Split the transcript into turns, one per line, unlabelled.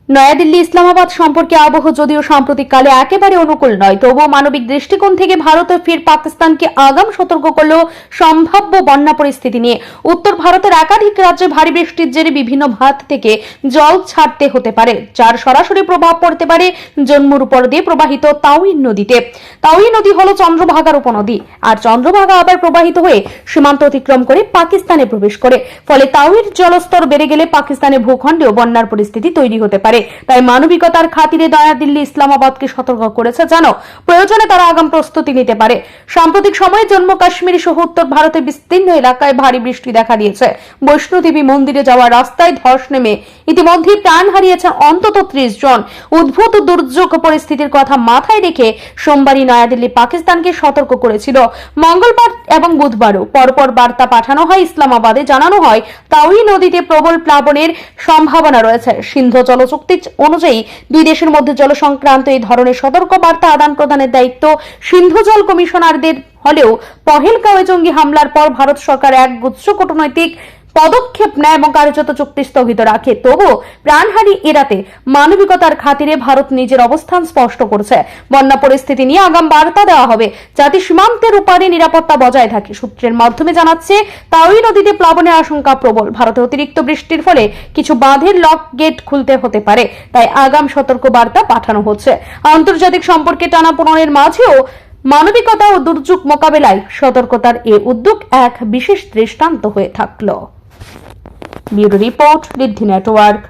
নয়াদিল্লি ইসলামাবাদ সম্পর্কে আবহ যদিও সাম্প্রতিককালে একেবারে অনুকূল নয়, তবুও মানবিক দৃষ্টিকোণ থেকে ভারত ও ফের পাকিস্তানকে আগাম সতর্ক করল সম্ভাব্য বন্যা পরিস্থিতি নিয়ে। উত্তর ভারতের একাধিক রাজ্যে ভারী বৃষ্টির জেরে বিভিন্ন ভাত থেকে জল ছাড়তে হতে পারে, যার সরাসরি প্রভাব পড়তে পারে জম্মুর উপর দিয়ে প্রবাহিত তাউইন নদীতে। তাউই নদী হলো চন্দ্রভাগার উপনদী, আর চন্দ্রভাগা আবার প্রবাহিত হয়ে সীমান্ত অতিক্রম করে পাকিস্তানে প্রবেশ করে। ফলে তাউইর জলস্তর বেড়ে গেলে পাকিস্তানের ভূখণ্ডেও বন্যার পরিস্থিতি তৈরি হতে পারে। তাই মানবিকতার খাতিরে নয়াদিল্লি ইসলামাবাদকে সতর্ক করেছে, জানো প্রয়োজনে তারা আগাম প্রস্তুতি নিতে পারে। সাম্প্রতিক সময়ে জম্মু কাশ্মীর সহ উত্তর ভারতের বিস্তীর্ণ এলাকায় ভারী বৃষ্টি দেখা দিয়েছে। বৈষ্ণোদেবী মন্দিরে যাওয়ার রাস্তায় ধস নেমে ইতিমধ্যে প্রাণ হারিয়েছেন অন্তত 30 জন। উদ্ভূত দুর্যোগ পরিস্থিতির কথা মাথায় রেখে সোমবারই নয়াদিল্লি পাকিস্তানকে সতর্ক করেছিল। মঙ্গলবার এবং বুধবারও পরপর বার্তা পাঠানো হয় ইসলামাবাদে, জানানো হয় তাউই নদীতে প্রবল প্লাবনের সম্ভাবনা রয়েছে। সিন্ধু জল চুক্তি অনুযায়ী দুই দেশের মধ্যে জল সংক্রান্ত এই ধরনের সতর্ক বার্তা আদান প্রদানের দায়িত্ব সিন্ধু জল কমিশনারদের হলেও পহেলগাঁওয়ে জঙ্গি হামলার পর ভারত সরকার এক গুচ্ছ কূটনৈতিক পদক্ষেপ নেয় এবং কার্যত চুক্তি স্থগিত রাখে। তবুও প্রাণহানি এড়াতে মানবিকতার খাতিরে ভারত নিজের অবস্থান স্পষ্ট করছে। বন্যা পরিস্থিতি নিয়ে আগাম বার্তা দেওয়া হবে, যাতে সীমান্তের উপারে নিরাপত্তা বজায় থাকে। সূত্রের মাধ্যমে জানাচ্ছে, তাউই নদীতে প্লাবনের আশঙ্কা প্রবল। ভারতে অতিরিক্ত বৃষ্টির ফলে কিছু বাঁধের লক গেট খুলতে হতে পারে, তাই আগাম সতর্ক বার্তা পাঠানো হচ্ছে। আন্তর্জাতিক সম্পর্কে টানাপোড়েনের মাঝেও মানবিকতা ও দুর্যোগ মোকাবেলায় সতর্কতার এই উদ্যোগ এক বিশেষ দৃষ্টান্ত হয়ে থাকলো। ব্যুরো রিপোর্ট, ঋদ্ধি নেটওয়ার্ক।